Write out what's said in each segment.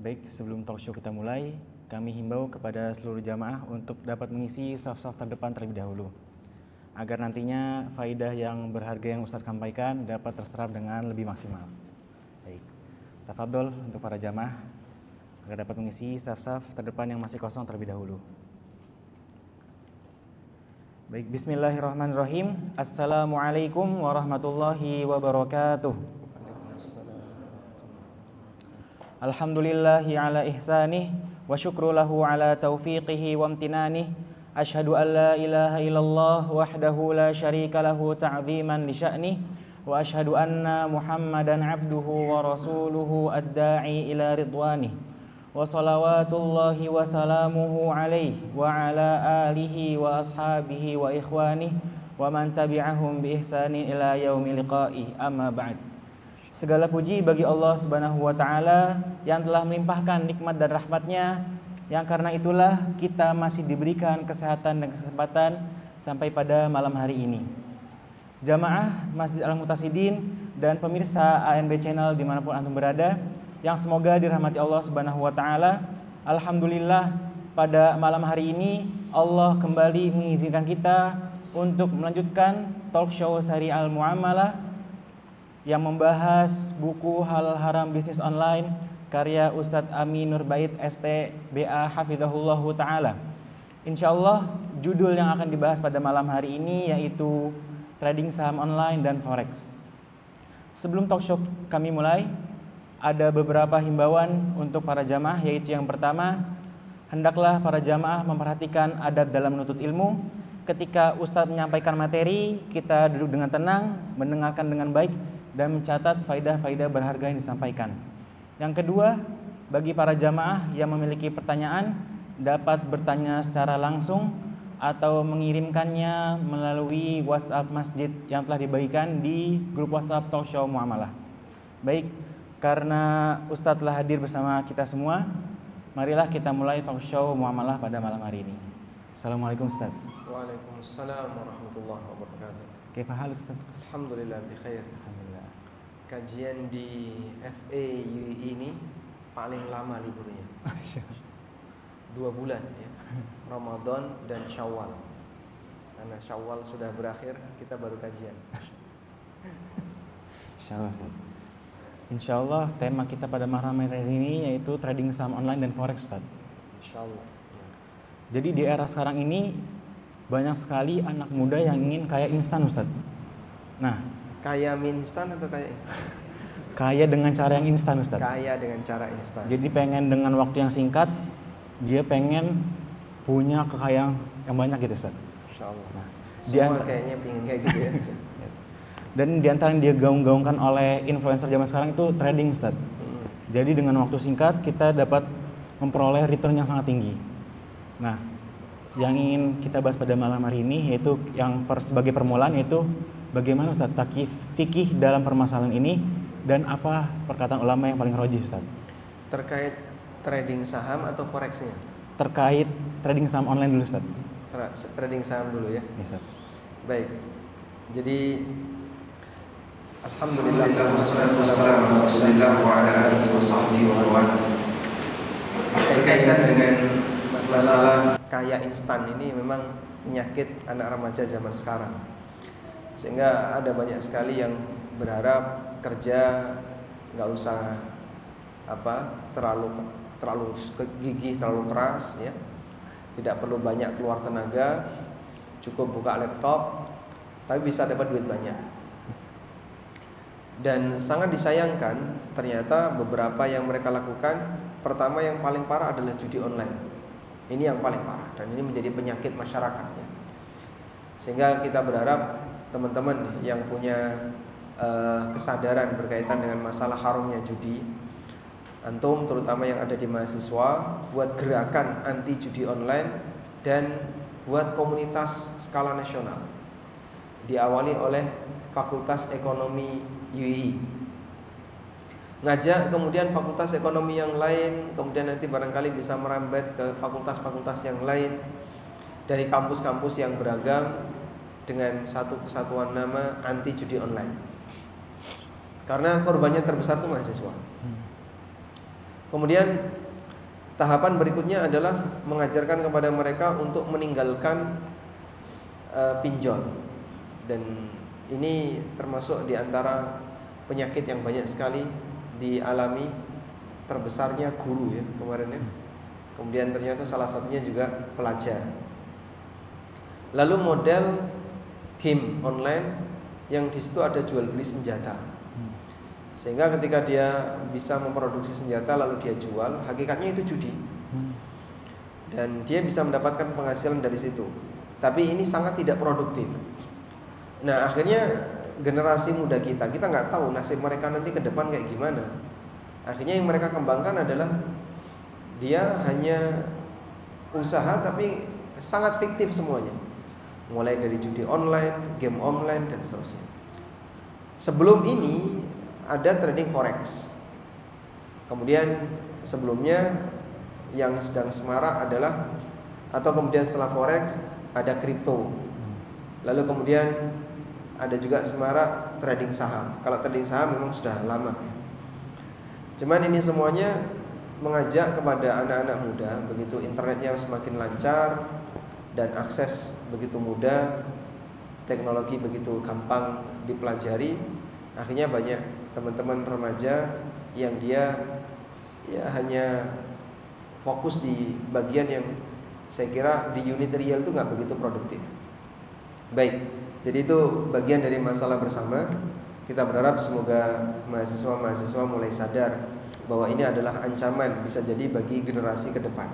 Baik, sebelum talk show kita mulai, kami himbau kepada seluruh jamaah untuk dapat mengisi saf-saf terdepan terlebih dahulu, agar nantinya faidah yang berharga yang Ustadz sampaikan dapat terserap dengan lebih maksimal. Baik, tafadhol untuk para jamaah agar dapat mengisi saf-saf terdepan yang masih kosong terlebih dahulu. Baik, bismillahirrahmanirrahim. Assalamualaikum warahmatullahi wabarakatuh. Alhamdulillahi ala ihsanih wa syukru lahu ala taufiqihi wa amtinanih. Ashhadu an la ilaha illallah wahdahu la syarika lahu ta'ziman li sya'nih wa ashhadu anna Muhammadan abduhu wa rasuluhu ad-da'i ila ridwanih wa salawatullahi wa salamuhu alaihi wa ala alihi wa ashabihi wa ikhwanih wa man tabi'ahum bi ihsanin ila yaumi liqa'ih, amma ba'd. Segala puji bagi Allah Subhanahu wa ta'ala yang telah melimpahkan nikmat dan rahmatnya, yang karena itulah kita masih diberikan kesehatan dan kesempatan sampai pada malam hari ini. Jamaah Masjid Al-Muqtasidin dan pemirsa ANB Channel dimanapun antum berada, yang semoga dirahmati Allah Subhanahu wa ta'ala. Alhamdulillah, pada malam hari ini Allah kembali mengizinkan kita untuk melanjutkan talk show seri Al-Muamalah yang membahas buku Halal Haram Bisnis Online karya Ustadz Amin Nur Bait STBA Hafizahullahu Ta'ala. Insyaallah judul yang akan dibahas pada malam hari ini yaitu trading saham online dan forex. Sebelum talk show kami mulai, ada beberapa himbauan untuk para jamaah, yaitu yang pertama, hendaklah para jamaah memperhatikan adab dalam menuntut ilmu. Ketika Ustadz menyampaikan materi, kita duduk dengan tenang, mendengarkan dengan baik, dan mencatat faidah-faidah berharga yang disampaikan. Yang kedua, bagi para jamaah yang memiliki pertanyaan dapat bertanya secara langsung atau mengirimkannya melalui WhatsApp masjid yang telah dibagikan di grup WhatsApp Talk Show Muamalah. Baik, karena Ustadz telah hadir bersama kita semua, marilah kita mulai Talk Show Muamalah pada malam hari ini. Assalamualaikum Ustadz. Waalaikumsalam warahmatullahi wabarakatuh. Kaifa hal Ustadz? Alhamdulillah bi khair. Alhamdulillah. Kajian di FAUI ini paling lama liburnya. 2 bulan ya. Ramadan dan Syawal. Karena Syawal sudah berakhir, kita baru kajian. Insyaallah Ustaz. Insyaallah tema kita pada malam hari ini yaitu trading saham online dan forex Ustaz. Insyaallah. Ya. Jadi di era sekarang ini banyak sekali anak muda yang ingin kaya instan Ustaz. Nah, Kaya mie instan atau kaya instan? kaya dengan cara yang instan Ustaz. Kaya dengan cara instan. Jadi pengen dengan waktu yang singkat, dia pengen punya kekayaan yang banyak gitu Ustaz. Insyaallah. Nah, semua kayaknya pengen kayak gitu ya. Dan di antara yang dia gaung-gaungkan oleh influencer zaman sekarang itu trading Ustaz. Jadi dengan waktu singkat kita dapat memperoleh return yang sangat tinggi. Nah, yang ingin kita bahas pada malam hari ini yaitu yang sebagai permulaan yaitu bagaimana Ustaz takif fikih dalam permasalahan ini dan apa perkataan ulama yang paling rajih Ustaz? Terkait trading saham atau forexnya? Terkait trading saham online dulu Ustaz. Trading saham dulu ya. Ya, Ustaz. Baik. Jadi alhamdulillah berkaitan dengan masalah kaya instan ini memang penyakit anak remaja zaman sekarang. Sehingga ada banyak sekali yang berharap kerja nggak usah terlalu gigih, terlalu keras ya. Tidak perlu banyak keluar tenaga, cukup buka laptop tapi bisa dapat duit banyak. Dan sangat disayangkan ternyata beberapa yang mereka lakukan, pertama yang paling parah adalah judi online. Ini yang paling parah dan ini menjadi penyakit masyarakat ya. Sehingga kita berharap teman-teman yang punya kesadaran berkaitan dengan masalah haramnya judi, antum terutama yang ada di mahasiswa, buat gerakan anti judi online dan buat komunitas skala nasional. Diawali oleh Fakultas Ekonomi UI. Ngajak kemudian fakultas ekonomi yang lain, kemudian nanti barangkali bisa merambat ke fakultas-fakultas yang lain dari kampus-kampus yang beragam dengan satu kesatuan nama anti judi online. Karena korbannya terbesar itu mahasiswa. Kemudian tahapan berikutnya adalah mengajarkan kepada mereka untuk meninggalkan pinjol. Dan ini termasuk di antara penyakit yang banyak sekali dialami, terbesarnya guru ya kemarin ya. Kemudian ternyata salah satunya juga pelajar. Lalu model game online yang di situ ada jual beli senjata. Sehingga ketika dia bisa memproduksi senjata lalu dia jual, hakikatnya itu judi. Dan dia bisa mendapatkan penghasilan dari situ. Tapi ini sangat tidak produktif. Nah, akhirnya generasi muda kita nggak tahu nasib mereka nanti ke depan kayak gimana. Akhirnya yang mereka kembangkan adalah dia hanya usaha tapi sangat fiktif semuanya. Mulai dari judi online, game online dan seterusnya. Sebelum ini ada trading forex. Kemudian sebelumnya yang sedang semarak adalah, atau kemudian setelah forex ada kripto. Lalu kemudian ada juga semarak trading saham. Kalau trading saham memang sudah lama ya. Cuman ini semuanya mengajak kepada anak-anak muda, begitu internetnya semakin lancar dan akses begitu mudah, teknologi begitu gampang dipelajari, akhirnya banyak teman-teman remaja yang dia ya hanya fokus di bagian yang saya kira di unit real itu nggak begitu produktif. Baik, jadi itu bagian dari masalah bersama. Kita berharap semoga mahasiswa-mahasiswa mulai sadar bahwa ini adalah ancaman bisa jadi bagi generasi ke depan.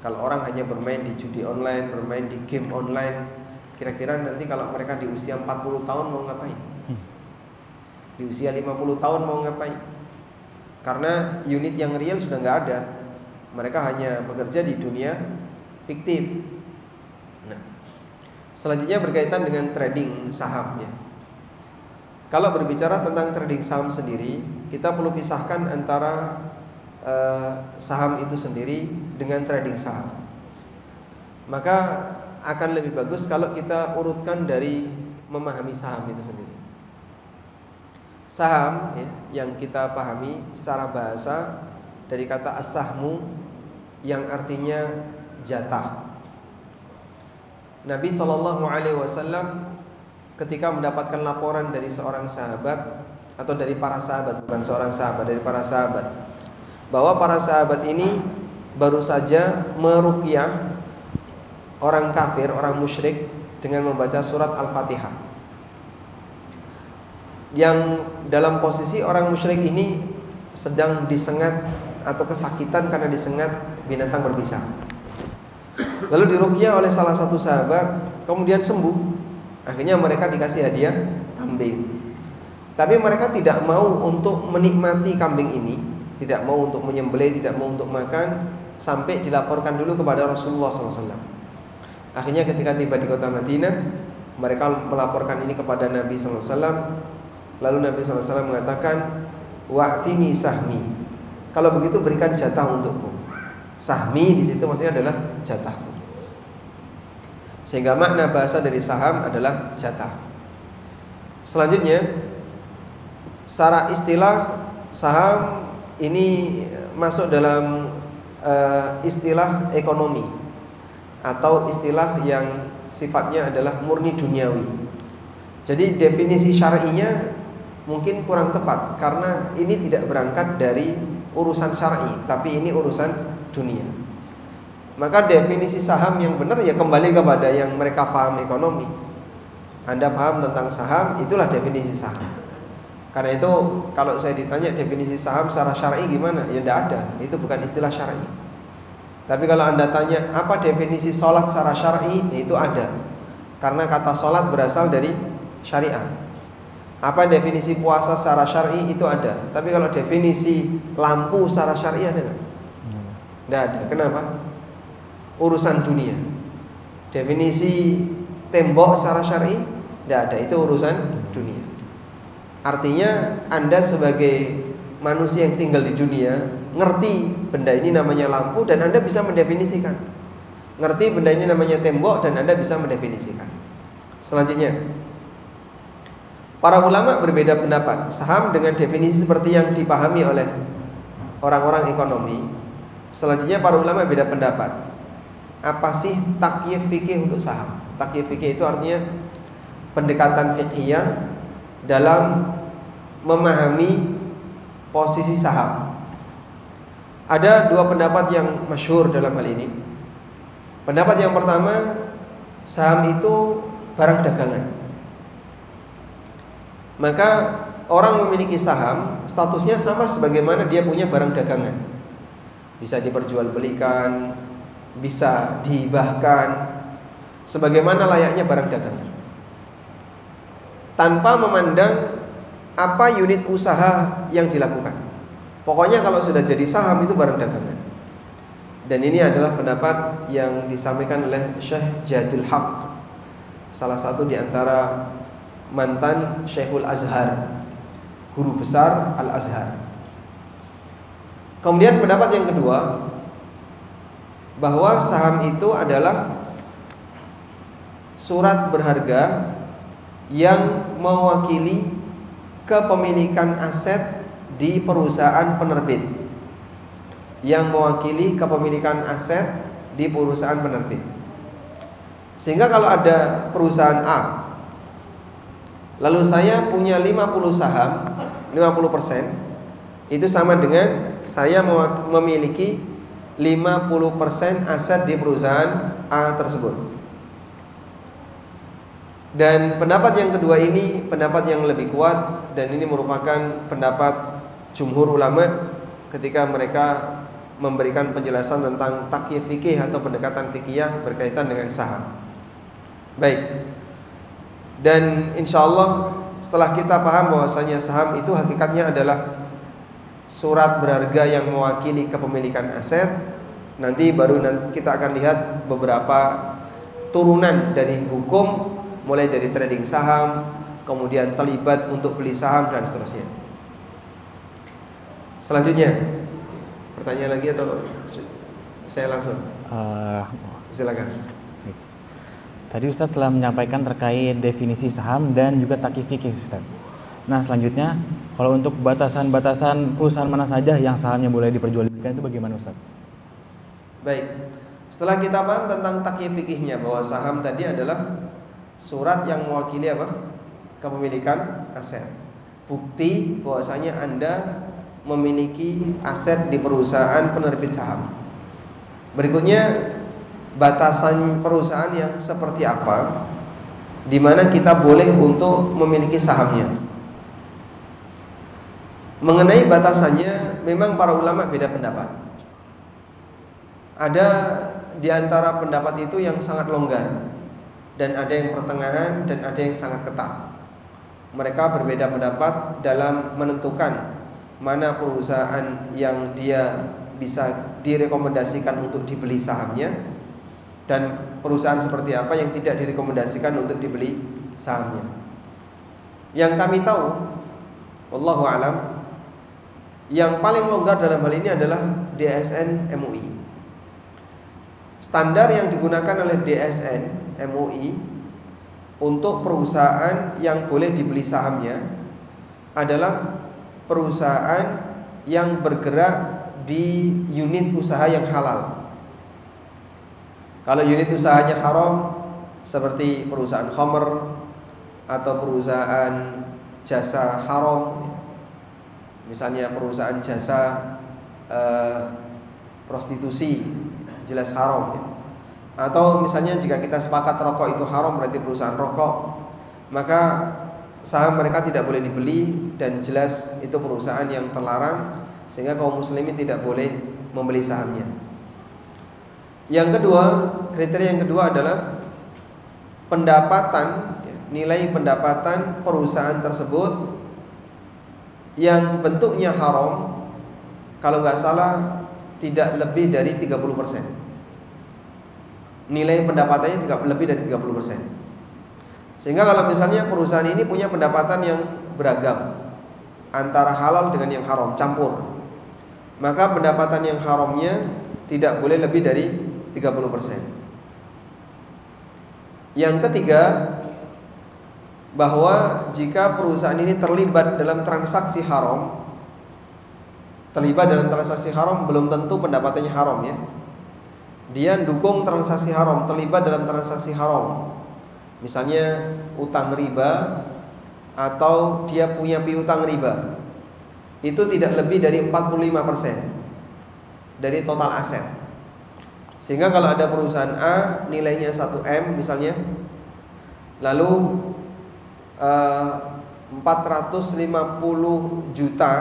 Kalau orang hanya bermain di judi online, bermain di game online, kira-kira nanti kalau mereka di usia 40 tahun mau ngapain? Di usia 50 tahun mau ngapain? Karena unit yang real sudah nggak ada. Mereka hanya bekerja di dunia fiktif. Nah, selanjutnya berkaitan dengan trading saham ya. Kalau berbicara tentang trading saham sendiri, kita perlu pisahkan antara saham itu sendiri dengan trading saham. Maka akan lebih bagus kalau kita urutkan dari memahami saham itu sendiri. Saham ya, yang kita pahami secara bahasa dari kata as-sahmu yang artinya jatah. Nabi SAW ketika mendapatkan laporan dari seorang sahabat atau dari para sahabat, bukan seorang sahabat, dari para sahabat, bahwa para sahabat ini baru saja meruqyah orang kafir, orang musyrik dengan membaca surat Al-Fatihah. Yang dalam posisi orang musyrik ini sedang disengat atau kesakitan karena disengat binatang berbisa. Lalu diruqyah oleh salah satu sahabat, kemudian sembuh. Akhirnya mereka dikasih hadiah kambing. Tapi mereka tidak mau untuk menikmati kambing ini, tidak mau untuk menyembelih, tidak mau untuk makan, sampai dilaporkan dulu kepada Rasulullah SAW. Akhirnya ketika tiba di kota Madinah, mereka melaporkan ini kepada Nabi SAW. Lalu Nabi SAW mengatakan, wa'tini sahmi. Kalau begitu berikan jatah untukku. Sahmi di situ maksudnya adalah jatahku. Sehingga makna bahasa dari saham adalah jatah. Selanjutnya, secara istilah saham ini masuk dalam istilah ekonomi atau istilah yang sifatnya adalah murni duniawi. Jadi definisi syar'inya mungkin kurang tepat karena ini tidak berangkat dari urusan syar'i, tapi ini urusan dunia. Maka definisi saham yang benar ya kembali kepada yang mereka paham ekonomi. Anda paham tentang saham, itulah definisi saham. Karena itu kalau saya ditanya definisi saham secara syar'i gimana? Ya tidak ada, itu bukan istilah syar'i. Tapi kalau Anda tanya apa definisi sholat secara syar'i, ya itu ada. Karena kata sholat berasal dari syariat. Apa definisi puasa secara syar'i itu ada. Tapi kalau definisi lampu secara syar'i ada nggak? Tidak ada. Kenapa? Urusan dunia. Definisi tembok secara syar'i tidak ada. Itu urusan dunia. Artinya Anda sebagai manusia yang tinggal di dunia ngerti benda ini namanya lampu dan Anda bisa mendefinisikan. Ngerti benda ini namanya tembok dan Anda bisa mendefinisikan. Selanjutnya, para ulama berbeda pendapat. Saham dengan definisi seperti yang dipahami oleh orang-orang ekonomi. Selanjutnya para ulama beda pendapat. Apa sih takyif fikih untuk saham? Takyif fikih itu artinya pendekatan fiqhiyah dalam memahami posisi saham. Ada dua pendapat yang masyhur dalam hal ini. Pendapat yang pertama, saham itu barang dagangan. Maka orang memiliki saham statusnya sama sebagaimana dia punya barang dagangan. Bisa diperjualbelikan, bisa dihibahkan, sebagaimana layaknya barang dagangan, tanpa memandang apa unit usaha yang dilakukan. Pokoknya kalau sudah jadi saham itu barang dagangan. Dan ini adalah pendapat yang disampaikan oleh Syekh Jadul Haq, salah satu di antara mantan Syekhul Azhar, guru besar Al-Azhar. Kemudian pendapat yang kedua, bahwa saham itu adalah surat berharga yang mewakili kepemilikan aset di perusahaan penerbit, yang mewakili kepemilikan aset di perusahaan penerbit. Sehingga kalau ada perusahaan A, lalu saya punya 50 saham, 50%, itu sama dengan saya memiliki 50% aset di perusahaan A tersebut. Dan pendapat yang kedua ini pendapat yang lebih kuat, dan ini merupakan pendapat jumhur ulama ketika mereka memberikan penjelasan tentang takyif fikih atau pendekatan fikih berkaitan dengan saham. Baik. Dan insyaallah setelah kita paham bahwasanya saham itu hakikatnya adalah surat berharga yang mewakili kepemilikan aset, nanti baru kita akan lihat beberapa turunan dari hukum, mulai dari trading saham, kemudian terlibat untuk beli saham dan seterusnya. Selanjutnya, pertanyaan lagi atau saya langsung? Silakan. Tadi Ustadz telah menyampaikan terkait definisi saham dan juga takyif fikih, Ustadz. Nah, selanjutnya kalau untuk batasan-batasan perusahaan mana saja yang sahamnya boleh diperjualbelikan itu bagaimana, Ustadz? Baik. Setelah kita paham tentang takyif fikihnya, bahwa saham tadi adalah surat yang mewakili apa? Kepemilikan aset. Bukti bahwasanya Anda memiliki aset di perusahaan penerbit saham. Berikutnya, batasan perusahaan yang seperti apa, di mana kita boleh untuk memiliki sahamnya. Mengenai batasannya, memang para ulama beda pendapat. Ada di antara pendapat itu yang sangat longgar, dan ada yang pertengahan, dan ada yang sangat ketat. Mereka berbeda pendapat dalam menentukan mana perusahaan yang dia bisa direkomendasikan untuk dibeli sahamnya, dan perusahaan seperti apa yang tidak direkomendasikan untuk dibeli sahamnya. Yang kami tahu, wallahu a'lam, yang paling longgar dalam hal ini adalah DSN MUI. Standar yang digunakan oleh DSN MUI untuk perusahaan yang boleh dibeli sahamnya adalah perusahaan yang bergerak di unit usaha yang halal. Kalau unit usahanya haram, seperti perusahaan khamr atau perusahaan jasa haram, misalnya perusahaan jasa prostitusi, jelas haram ya. Atau misalnya jika kita sepakat rokok itu haram, berarti perusahaan rokok, maka saham mereka tidak boleh dibeli, dan jelas itu perusahaan yang terlarang, sehingga kaum muslimin tidak boleh membeli sahamnya. Yang kedua, kriteria yang kedua adalah pendapatan, nilai pendapatan perusahaan tersebut yang bentuknya haram, kalau nggak salah tidak lebih dari 30%. Nilai pendapatannya tidak lebih dari 30%. Sehingga kalau misalnya perusahaan ini punya pendapatan yang beragam antara halal dengan yang haram, campur, maka pendapatan yang haramnya tidak boleh lebih dari 30%. Yang ketiga, bahwa jika perusahaan ini terlibat dalam transaksi haram, terlibat dalam transaksi haram belum tentu pendapatannya haram ya. Dia dukung transaksi haram, terlibat dalam transaksi haram. Misalnya utang riba atau dia punya piutang riba. Itu tidak lebih dari 45% dari total aset. Sehingga kalau ada perusahaan A nilainya 1M misalnya, lalu 450 juta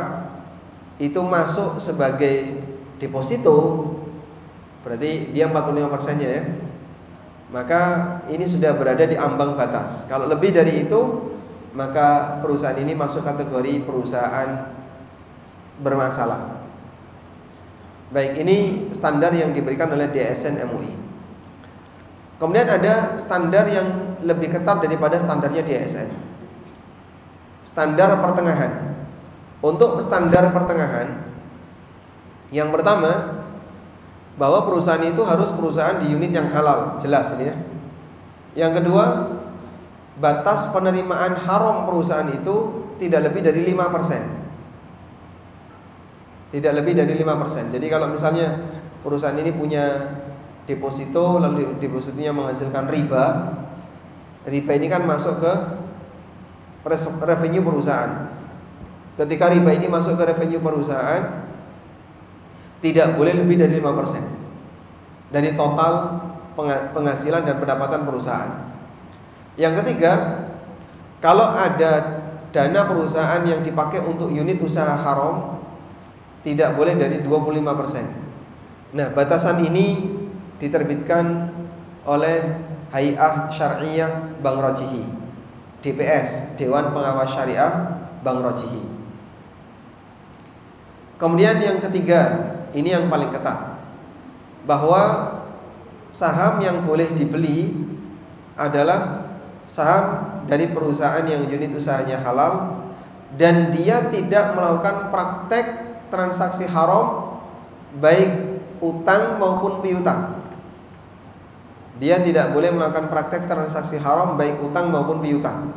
itu masuk sebagai deposito, berarti dia 45%-nya ya. Maka ini sudah berada di ambang batas. Kalau lebih dari itu, maka perusahaan ini masuk kategori perusahaan bermasalah. Baik, ini standar yang diberikan oleh DSN MUI. Kemudian ada standar yang lebih ketat daripada standarnya DSN. Standar pertengahan. Untuk standar pertengahan, yang pertama, bahwa perusahaan itu harus perusahaan di unit yang halal, jelas ini ya. Yang kedua, batas penerimaan haram perusahaan itu tidak lebih dari 5%. Tidak lebih dari 5%. Jadi kalau misalnya perusahaan ini punya deposito, lalu depositonya menghasilkan riba, riba ini kan masuk ke revenue perusahaan. Ketika riba ini masuk ke revenue perusahaan, tidak boleh lebih dari 5% dari total penghasilan dan pendapatan perusahaan. Yang ketiga, kalau ada dana perusahaan yang dipakai untuk unit usaha haram, tidak boleh dari 25%. Nah, batasan ini diterbitkan oleh Hay'ah Syar'iyyah Bank Rajihi, DPS, Dewan Pengawas Syariah Bank Rajihi. Kemudian yang ketiga, ini yang paling ketat, bahwa saham yang boleh dibeli adalah saham dari perusahaan yang unit usahanya halal dan dia tidak melakukan praktek transaksi haram baik utang maupun piutang. Dia tidak boleh melakukan praktek transaksi haram baik utang maupun piutang.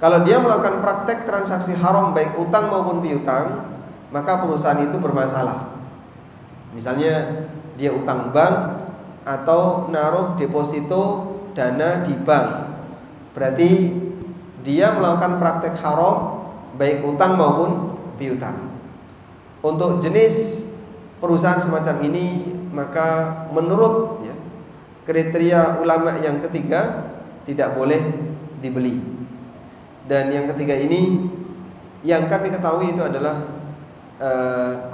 Kalau dia melakukan praktek transaksi haram baik utang maupun piutang, maka perusahaan itu bermasalah. Misalnya dia utang bank atau naruh deposito dana di bank, berarti dia melakukan praktek haram baik utang maupun piutang. Untuk jenis perusahaan semacam ini, maka menurut kriteria ulama yang ketiga tidak boleh dibeli. Dan yang ketiga ini yang kami ketahui itu adalah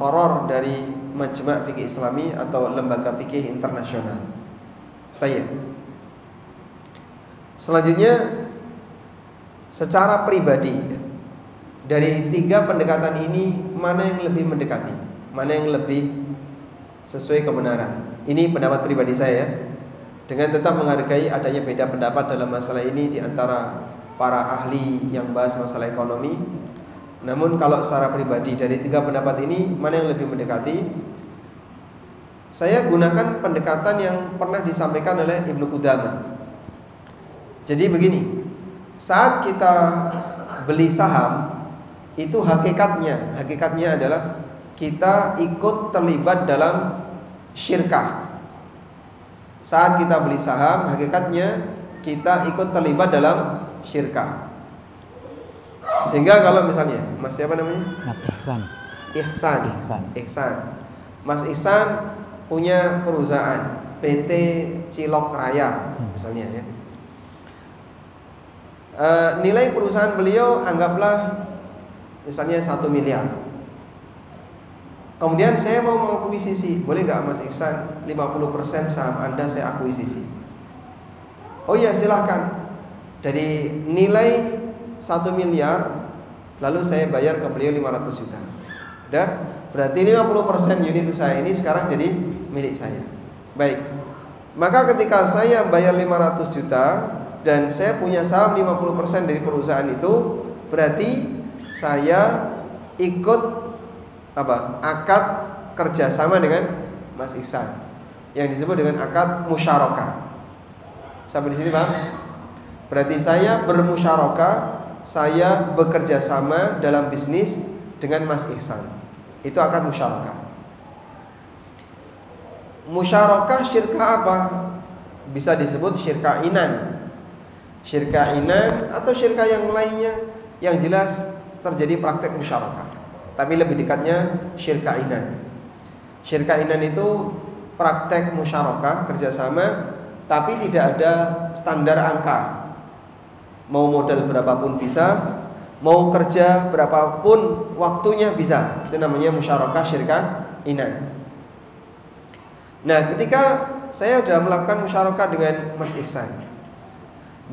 qoror dari Majma' Fikih Islami atau lembaga fikih internasional. Tayyib. Selanjutnya, secara pribadi dari tiga pendekatan ini, mana yang lebih mendekati, mana yang lebih sesuai kebenaran? Ini pendapat pribadi saya, dengan tetap menghargai adanya beda pendapat dalam masalah ini di antara para ahli yang bahas masalah ekonomi. Namun kalau secara pribadi dari tiga pendapat ini, mana yang lebih mendekati? Saya gunakan pendekatan yang pernah disampaikan oleh Ibnu Qudamah. Jadi begini, saat kita beli saham, itu hakikatnya adalah kita ikut terlibat dalam syirkah. Saat kita beli saham, hakikatnya kita ikut terlibat dalam syirkah. Sehingga kalau misalnya Mas siapa namanya? Mas Ihsan. Ihsan. Mas Ihsan punya perusahaan PT Cilok Raya misalnya ya. Nilai perusahaan beliau anggaplah misalnya 1 miliar. Kemudian saya mau mengakuisisi, boleh gak Mas Ihsan 50% saham Anda saya akuisisi? Oh iya silahkan. Dari nilai 1 miliar, lalu saya bayar ke beliau 500 juta. Udah, berarti 50% unit usaha ini sekarang jadi milik saya. Baik. Maka ketika saya bayar 500 juta dan saya punya saham 50% dari perusahaan itu, berarti saya ikut akad kerjasama dengan Mas Ihsan yang disebut dengan akad musyarakah. Sampai di sini Pak? Berarti saya bermusyarakah, saya bekerja sama dalam bisnis dengan Mas Ihsan. itu akad musyarakah. Musyarakah syirkah apa? Bisa disebut syirkah inan, syirkah inan atau syirkah yang lainnya. Yang jelas terjadi praktek musyarakah, tapi lebih dekatnya syirkah inan. Syirkah inan itu praktek musyarakah, kerjasama, tapi tidak ada standar angka. Mau modal berapapun bisa, mau kerja berapapun waktunya bisa. Itu namanya musyarakah syirkah inan. Nah, ketika saya sudah melakukan musyarakah dengan Mas Ihsan,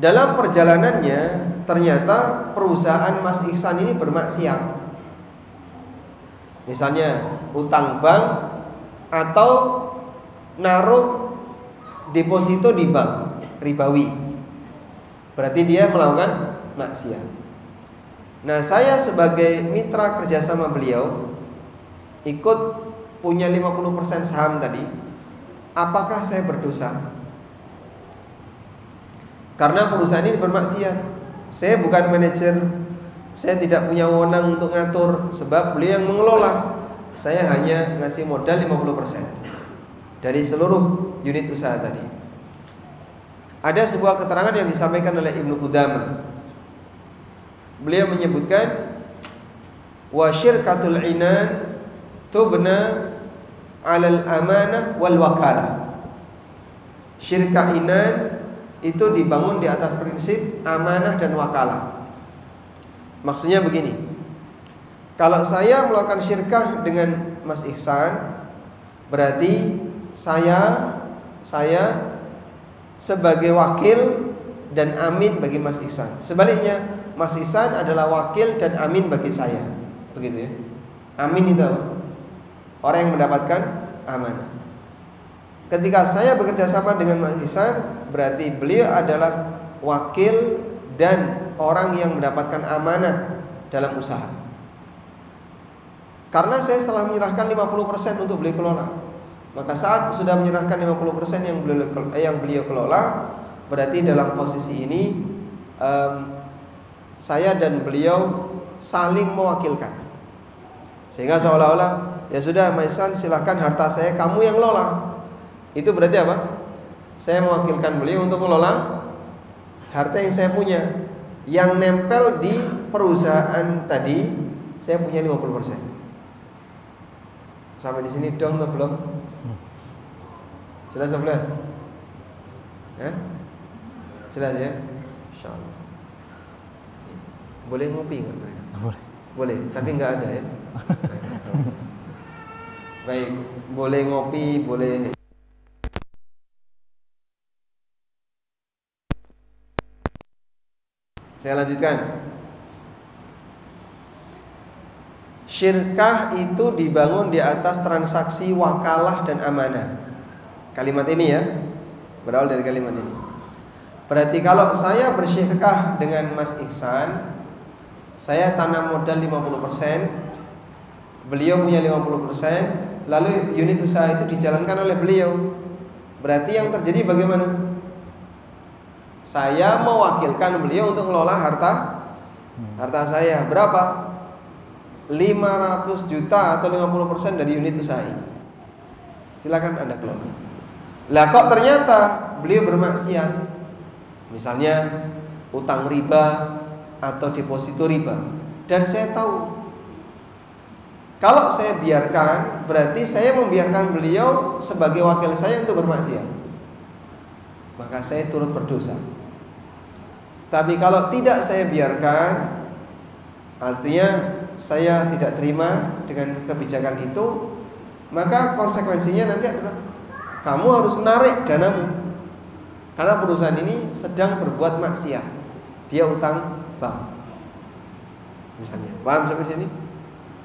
dalam perjalanannya ternyata perusahaan Mas Ihsan ini bermaksiat. Misalnya utang bank atau naruh deposito di bank ribawi, berarti dia melakukan maksiat. Nah, saya sebagai mitra kerjasama beliau ikut punya 50% saham tadi. Apakah saya berdosa? Karena perusahaan ini bermaksiat. Saya bukan manajer, saya tidak punya wewenang untuk ngatur, sebab beliau yang mengelola. Saya hanya ngasih modal 50% dari seluruh unit usaha tadi. Ada sebuah keterangan yang disampaikan oleh Ibnu Qudamah. Beliau menyebutkan wa syirkatul inan tubna 'alal amanah wal wakalah. Syirkah inan itu dibangun di atas prinsip amanah dan wakalah. Maksudnya begini, kalau saya melakukan syirkah dengan Mas Ihsan, berarti saya sebagai wakil dan amin bagi Mas Ihsan. Sebaliknya, Mas Ihsan adalah wakil dan amin bagi saya. Begitu ya. Amin itu orang yang mendapatkan amanah. Ketika saya bekerja sama dengan Mas Ihsan, berarti beliau adalah wakil dan orang yang mendapatkan amanah dalam usaha. Karena saya telah menyerahkan 50% untuk beliau kelola, maka saat sudah menyerahkan 50% yang beliau kelola, berarti dalam posisi ini saya dan beliau saling mewakilkan. Sehingga seolah-olah ya sudah Mas Ihsan, silahkan harta saya kamu yang lola. Itu berarti apa? Saya mewakilkan beliau untuk mengelola harta yang saya punya. Yang nempel di perusahaan tadi saya punya 50%. Sampai di sini dong atau belum? Jelas 11? Jelas ya? Insyaallah. Boleh ngopi enggak mereka? Boleh, tapi enggak ada ya. Baik, boleh ngopi, boleh. Saya lanjutkan. Syirkah itu dibangun di atas transaksi wakalah dan amanah. Kalimat ini ya, berawal dari kalimat ini. Berarti kalau saya bersyirkah dengan Mas Ihsan, saya tanam modal 50%, beliau punya 50%, lalu unit usaha itu dijalankan oleh beliau. Berarti yang terjadi bagaimana? Saya mewakilkan beliau untuk mengelola harta saya. Berapa? 500 juta atau 50% dari unit usaha ini. Silakan Anda kelola. Lah kok ternyata beliau bermaksiat? Misalnya utang riba atau deposito riba. Dan saya tahu, kalau saya biarkan, berarti saya membiarkan beliau sebagai wakil saya untuk bermaksiat. Maka saya turut berdosa. Tapi kalau tidak saya biarkan, artinya saya tidak terima dengan kebijakan itu, maka konsekuensinya nanti adalah kamu harus menarik danamu. Karena perusahaan ini sedang berbuat maksiat. Dia utang bank, misalnya. Paham sampai sini?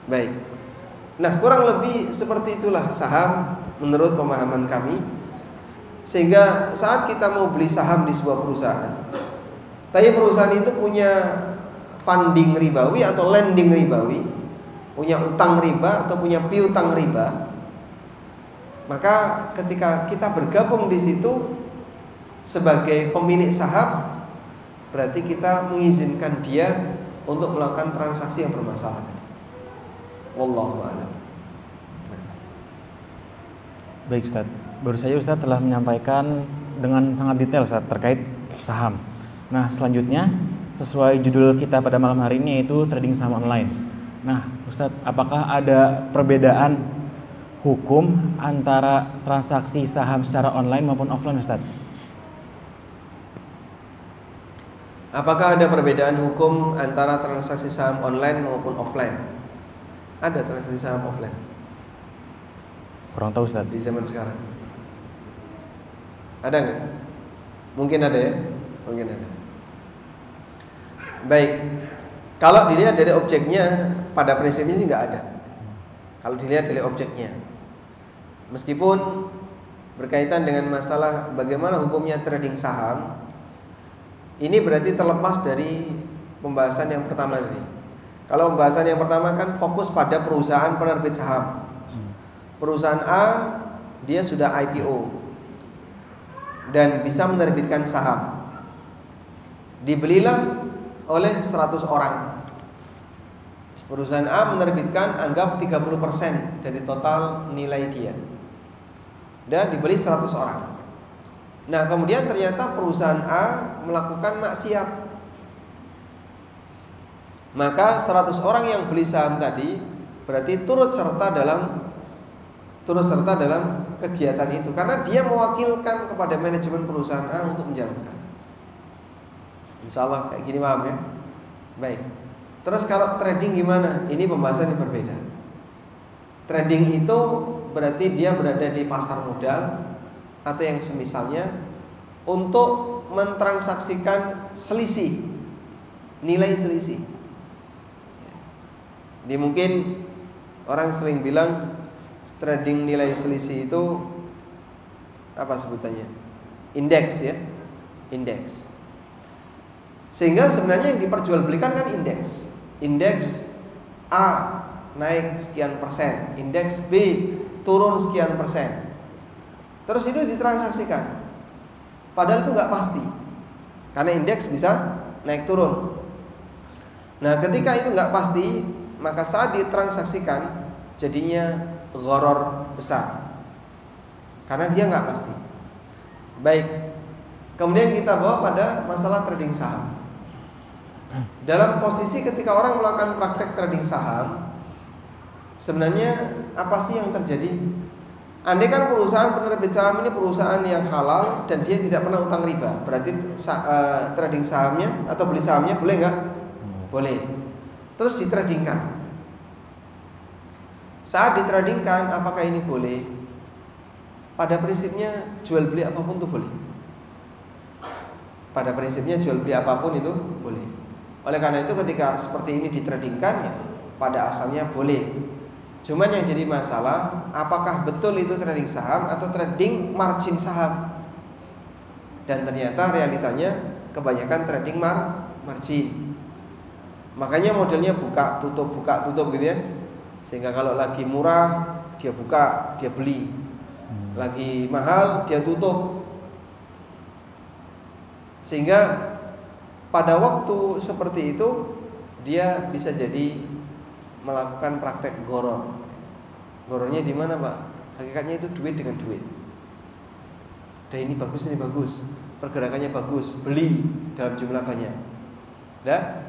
Baik. Nah, kurang lebih seperti itulah saham menurut pemahaman kami. Sehingga saat kita mau beli saham di sebuah perusahaan, tapi perusahaan itu punya funding ribawi atau lending ribawi, punya utang riba atau punya piutang riba, maka ketika kita bergabung di situ sebagai pemilik saham, berarti kita mengizinkan dia untuk melakukan transaksi yang bermasalah. Wallahu a'lam. Baik Ustadz, baru saja Ustadz telah menyampaikan dengan sangat detail Ustadz terkait saham. Nah selanjutnya sesuai judul kita pada malam hari ini yaitu trading saham online. Nah Ustadz, apakah ada perbedaan hukum antara transaksi saham secara online maupun offline Ustadz? Apakah ada perbedaan hukum antara transaksi saham online maupun offline? Ada transaksi saham offline. Kurang tahu Ustadz. Di zaman sekarang ada nggak? Mungkin ada ya, mungkin ada. Baik, kalau dilihat dari objeknya, pada prinsipnya sih nggak ada. Kalau dilihat dari objeknya, meskipun berkaitan dengan masalah bagaimana hukumnya trading saham, ini berarti terlepas dari pembahasan yang pertama tadi. Kalau pembahasan yang pertama kan fokus pada perusahaan penerbit saham. Perusahaan A dia sudah IPO dan bisa menerbitkan saham. Dibelilah oleh 100 orang. Perusahaan A menerbitkan anggap 30% dari total nilai dia. Dan dibeli 100 orang. Nah, kemudian ternyata perusahaan A melakukan maksiat. Maka 100 orang yang beli saham tadi berarti turut serta dalam kegiatan itu karena dia mewakilkan kepada manajemen perusahaan A untuk menjalankan. Insya Allah kayak gini paham ya? Baik. Terus kalau trading gimana? Ini pembahasan yang berbeda. Trading itu berarti dia berada di pasar modal atau yang semisalnya untuk mentransaksikan selisih, nilai selisih. Ini mungkin orang sering bilang trading nilai selisih itu apa sebutannya? Indeks ya, indeks. Sehingga sebenarnya yang diperjualbelikan kan indeks. Indeks A naik sekian persen, indeks B turun sekian persen. Terus itu ditransaksikan. Padahal itu nggak pasti, karena indeks bisa naik turun. Nah, ketika itu nggak pasti, maka saat ditransaksikan jadinya gharar besar, karena dia nggak pasti. Baik, kemudian kita bawa pada masalah trading saham. Dalam posisi ketika orang melakukan praktek trading saham, sebenarnya apa sih yang terjadi? Andai kan perusahaan penerbit saham ini perusahaan yang halal dan dia tidak pernah utang riba, berarti trading sahamnya atau beli sahamnya boleh nggak? Boleh. Terus ditradingkan. Saat ditradingkan, apakah ini boleh? Pada prinsipnya jual beli apapun itu boleh. Pada prinsipnya jual beli apapun itu boleh. Oleh karena itu ketika seperti ini ditradingkan ya pada asalnya boleh. Cuman yang jadi masalah, apakah betul itu trading saham atau trading margin saham? Dan ternyata realitanya kebanyakan trading margin. Makanya modelnya buka tutup gitu ya. Sehingga kalau lagi murah dia buka, dia beli. Lagi mahal dia tutup. Sehingga pada waktu seperti itu dia bisa jadi melakukan praktek gharar. Ghararnya di mana, Pak? Hakikatnya itu duit dengan duit. Dan ini bagus, pergerakannya bagus, beli dalam jumlah banyak. Dan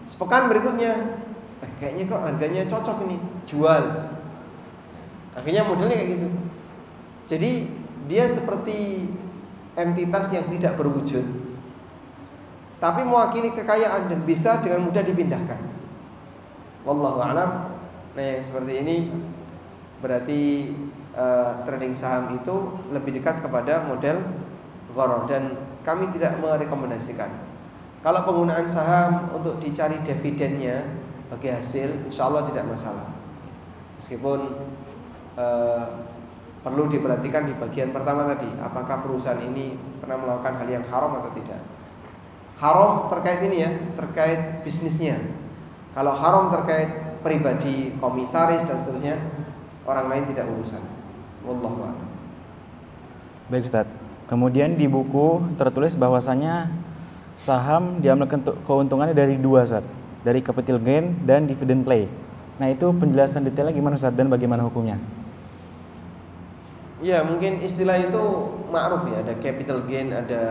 sepekan berikutnya, kayaknya kok harganya cocok ini, jual. Akhirnya modelnya kayak gitu. Jadi dia seperti entitas yang tidak berwujud, tapi mewakili kekayaan dan bisa dengan mudah dipindahkan. Wallahu a'lam. Nah, yang seperti ini berarti trading saham itu lebih dekat kepada model gharar dan kami tidak merekomendasikan. Kalau penggunaan saham untuk dicari dividennya bagi hasil, insya Allah tidak masalah. Meskipun perlu diperhatikan di bagian pertama tadi, apakah perusahaan ini pernah melakukan hal yang haram atau tidak. Haram terkait ini ya, terkait bisnisnya. Kalau haram terkait pribadi, komisaris dan seterusnya, orang lain tidak urusan. Wallahu a'lam. Baik Ustaz. Kemudian di buku tertulis bahwasanya saham diambil keuntungannya dari dua Ustaz, dari capital gain dan dividend play. Nah, itu penjelasan detailnya gimana Ustaz dan bagaimana hukumnya? Ya, mungkin istilah itu ma'ruf ya, ada capital gain, ada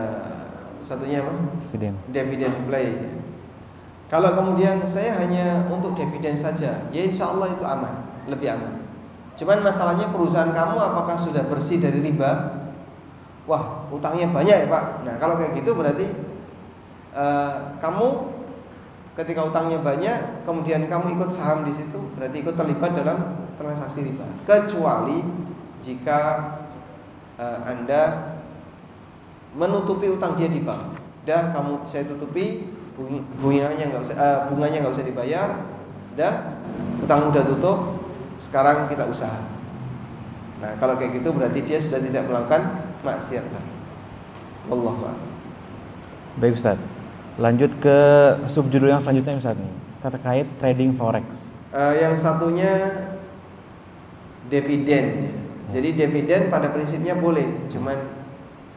satunya apa? Dividend play. Kalau kemudian saya hanya untuk dividen saja, ya insya Allah itu aman, lebih aman. Cuman masalahnya perusahaan kamu apakah sudah bersih dari riba? Wah, utangnya banyak ya Pak. Nah kalau kayak gitu berarti kamu ketika utangnya banyak, kemudian kamu ikut saham di situ, berarti ikut terlibat dalam transaksi riba. Kecuali jika Anda menutupi utang dia di bank, dan saya tutupi, bunganya nggak usah dibayar, dan utang udah tutup, sekarang kita usaha. Nah kalau kayak gitu berarti dia sudah tidak melakukan maksiat lagi. Wallahu a'lam. Baik Ustaz, lanjut ke subjudul yang selanjutnya Ustaz nih, terkait trading forex. Yang satunya dividen. Jadi dividen pada prinsipnya boleh, cuman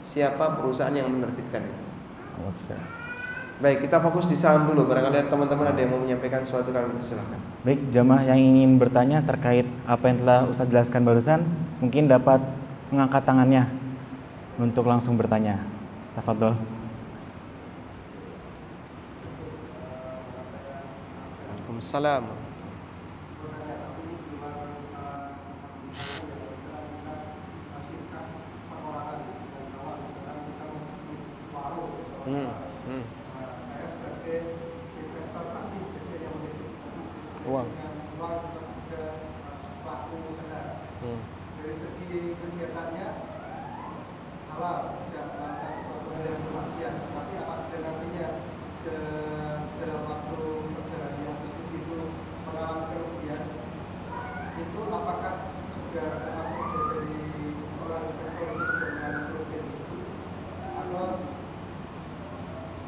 siapa perusahaan yang menerbitkan itu. Baik, kita fokus di saham dulu. Barangkali teman-teman ada yang mau menyampaikan sesuatu, kami persilahkan. Baik, jamaah yang ingin bertanya terkait apa yang telah Ustaz jelaskan barusan, mungkin dapat mengangkat tangannya untuk langsung bertanya. Tafadhol. Waalaikumsalam. Saya sebagai investor pasif, jadi yang memiliki Uang juga pelaku usaha. Dari segi kegiatannya halal, tidak melakukan sesuatu yang bermaksiat. Tapi apabila nantinya dalam waktu perjalanan bisnis itu mengalami kerugian, itu apakah juga termasuk dari seorang investor itu juga mengalami kerugian itu, atau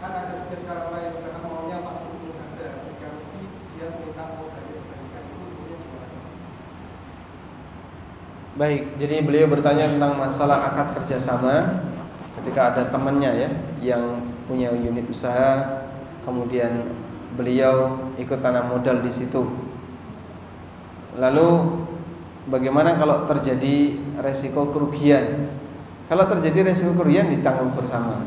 kan ada juga sekarang lain misalkan maunya pas untung saja, ketika rugi dia minta mau balik-balikan, itu hukumnya gimana? Baik, jadi beliau bertanya tentang masalah akad kerjasama ketika ada temannya ya yang punya unit usaha, kemudian beliau ikut tanam modal di situ. Lalu bagaimana kalau terjadi resiko kerugian? Kalau terjadi resiko kerugian ditanggung bersama.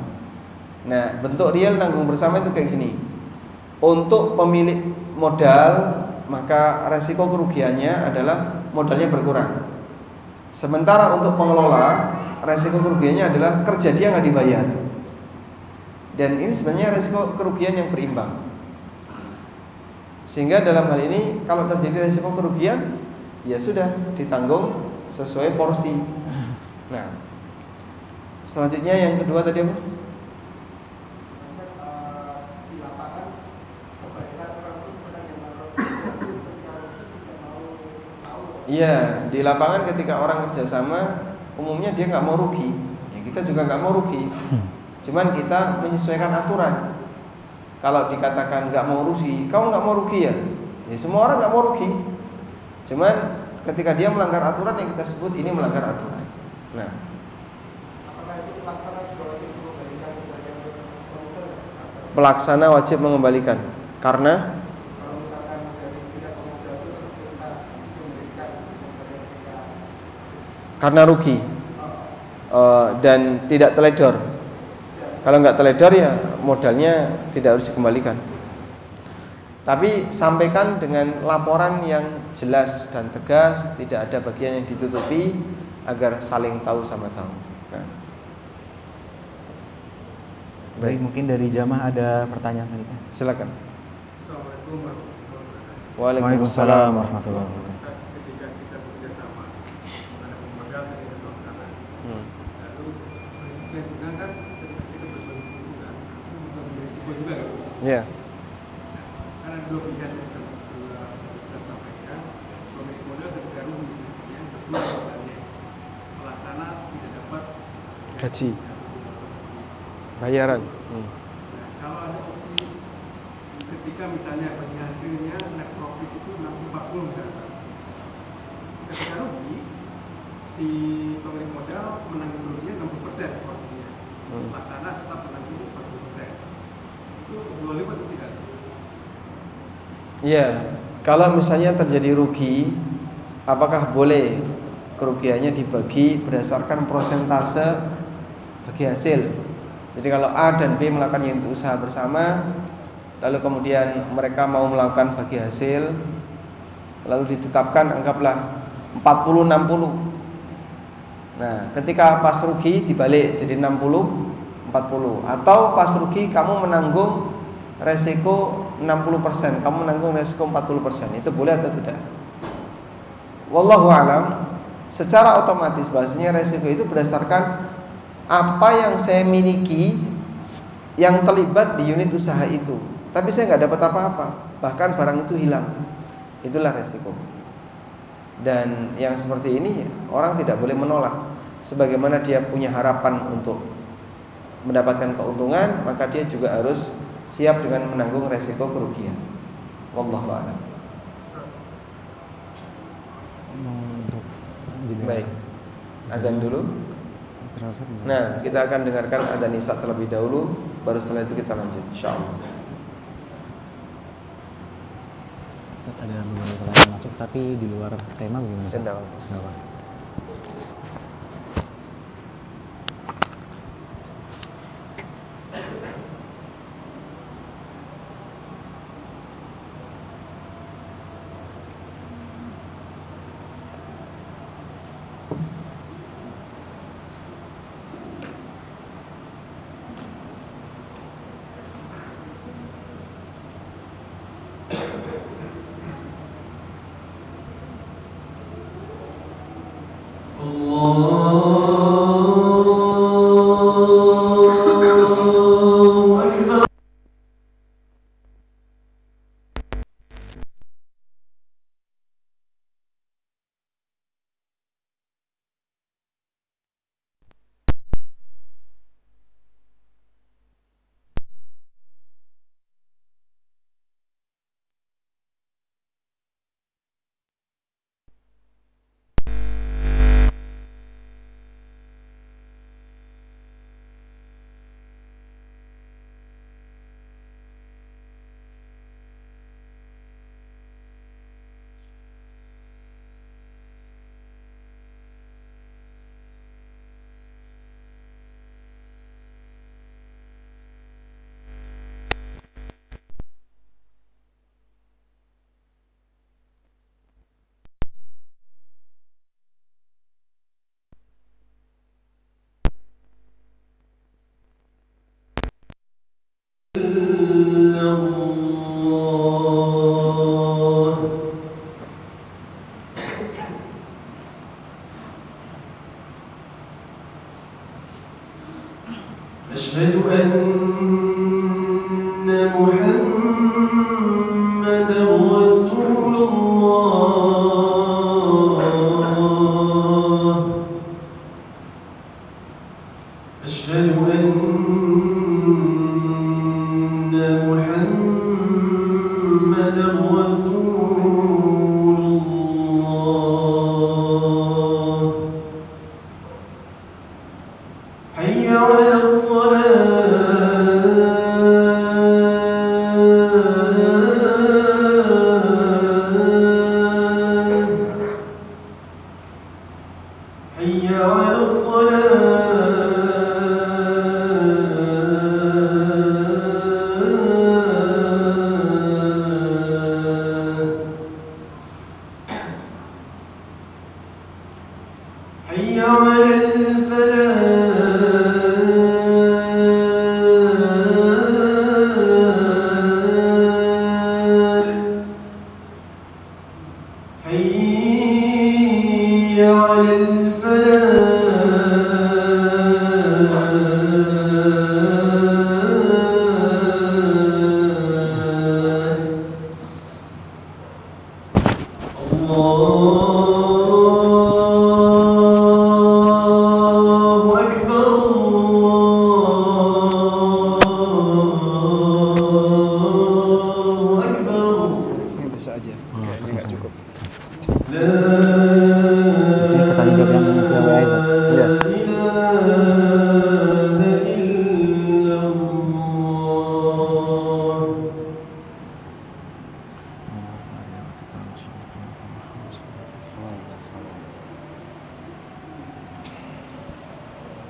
Nah, bentuk real nanggung bersama itu kayak gini. Untuk pemilik modal, maka resiko kerugiannya adalah modalnya berkurang. Sementara untuk pengelola, resiko kerugiannya adalah kerja dia nggak dibayar. Dan ini sebenarnya resiko kerugian yang berimbang. Sehingga dalam hal ini kalau terjadi resiko kerugian, ya sudah ditanggung sesuai porsi. Nah, selanjutnya yang kedua tadi apa? Iya, di lapangan ketika orang kerjasama, umumnya dia nggak mau rugi. Ya, kita juga nggak mau rugi. Cuman kita menyesuaikan aturan. Kalau dikatakan nggak mau rugi, kamu nggak mau rugi ya? Ya semua orang nggak mau rugi. Cuman ketika dia melanggar aturan, yang kita sebut ini melanggar aturan. Nah, apakah itu pelaksana juga wajib mengembalikan kepada promotor? Pelaksana wajib mengembalikan karena Kalau misalkan dari tidak pemodal itu kita memberikan kepada mereka karena rugi dan tidak teledor. Kalau nggak teledor ya modalnya tidak harus dikembalikan. Tapi sampaikan dengan laporan yang jelas dan tegas, tidak ada bagian yang ditutupi agar saling tahu sama tahu. Nah. Baik, mungkin dari jamaah ada pertanyaan selanjutnya. Silakan. Assalamualaikum warahmatullahi wabarakatuh. Waalaikumsalam warahmatullahi wabarakatuh. Ketika kita bekerja sama, ada pemodal dan ada pelaksana. Lalu prinsipnya juga kan ketika kita berbagi keuntungan, itu juga berisiko juga ya. Iya. Karena dua pihak yang kita sampaikan, pemilik modal ketika rugi, yang kedua modalnya pelaksana tidak dapat Gaji. Bayaran. Nah, kalau ada opsi ketika misalnya bagi hasilnya net profit itu 60-40 misalkan, ketika rugi si pemilik modal menanggung kerugian 60% porsinya, pelaksana tetap menanggung 40%. Itu boleh atau tidak? Iya, kalau misalnya terjadi rugi, apakah boleh kerugiannya dibagi berdasarkan persentase bagi hasil. Jadi kalau A dan B melakukan unit usaha bersama, lalu kemudian mereka mau melakukan bagi hasil, lalu ditetapkan anggaplah 40-60. Nah, ketika pas rugi dibalik jadi 60-40. Atau pas rugi kamu menanggung resiko 60%, kamu menanggung resiko 40%. Itu boleh atau tidak? Wallahu alam. Secara otomatis bahasanya resiko itu berdasarkan apa yang saya miliki yang terlibat di unit usaha itu, tapi saya nggak dapat apa-apa, bahkan barang itu hilang. Itulah resiko. Dan yang seperti ini orang tidak boleh menolak. Sebagaimana dia punya harapan untuk mendapatkan keuntungan, maka dia juga harus siap dengan menanggung resiko kerugian. Wallahu a'lam. Baik, azan dulu. Nah, kita akan dengarkan adzan Isya terlebih dahulu, baru setelah itu kita lanjut insyaallah. Ada beberapa yang masuk tapi di luar tema gimana? Tidak.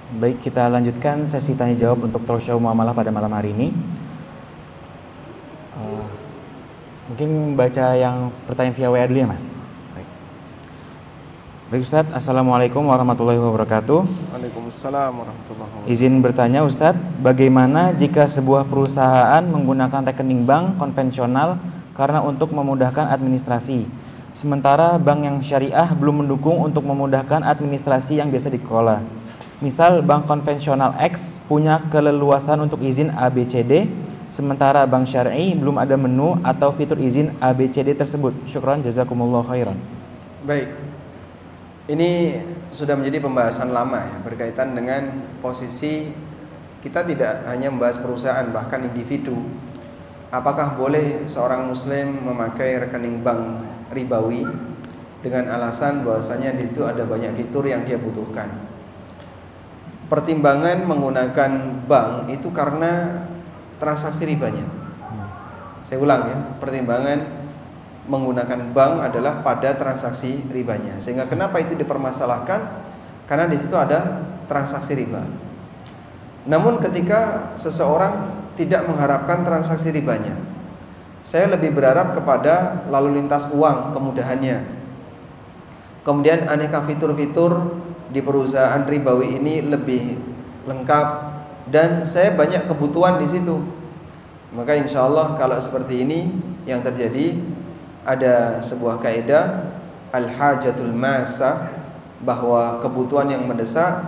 Baik, kita lanjutkan sesi tanya jawab untuk talk show muamalah pada malam hari ini. Mungkin baca yang pertanyaan via WA dulu ya, Mas. Baik Ustadz, Assalamualaikum warahmatullahi wabarakatuh. Waalaikumsalam warahmatullahi wabarakatuh. Izin bertanya Ustadz, bagaimana jika sebuah perusahaan menggunakan rekening bank konvensional karena untuk memudahkan administrasi, sementara bank yang syariah belum mendukung untuk memudahkan administrasi yang biasa dikelola? Misal bank konvensional X punya keleluasan untuk izin ABCD, sementara bank syar'i belum ada menu atau fitur izin ABCD tersebut. Syukran, jazakumullah khairan. Baik, ini sudah menjadi pembahasan lama ya, berkaitan dengan posisi kita tidak hanya membahas perusahaan, bahkan individu. Apakah boleh seorang muslim memakai rekening bank ribawi dengan alasan bahwasanya di situ ada banyak fitur yang dia butuhkan? Pertimbangan menggunakan bank itu karena transaksi ribanya. Saya ulang ya, pertimbangan menggunakan bank adalah pada transaksi ribanya. Sehingga kenapa itu dipermasalahkan? Karena di situ ada transaksi riba. Namun ketika seseorang tidak mengharapkan transaksi ribanya, saya lebih berharap kepada lalu lintas uang, kemudahannya. Kemudian aneka fitur-fitur di perusahaan ribawi ini lebih lengkap dan saya banyak kebutuhan di situ. Maka insya Allah kalau seperti ini yang terjadi, ada sebuah kaidah al-hajatul masa, bahwa kebutuhan yang mendesak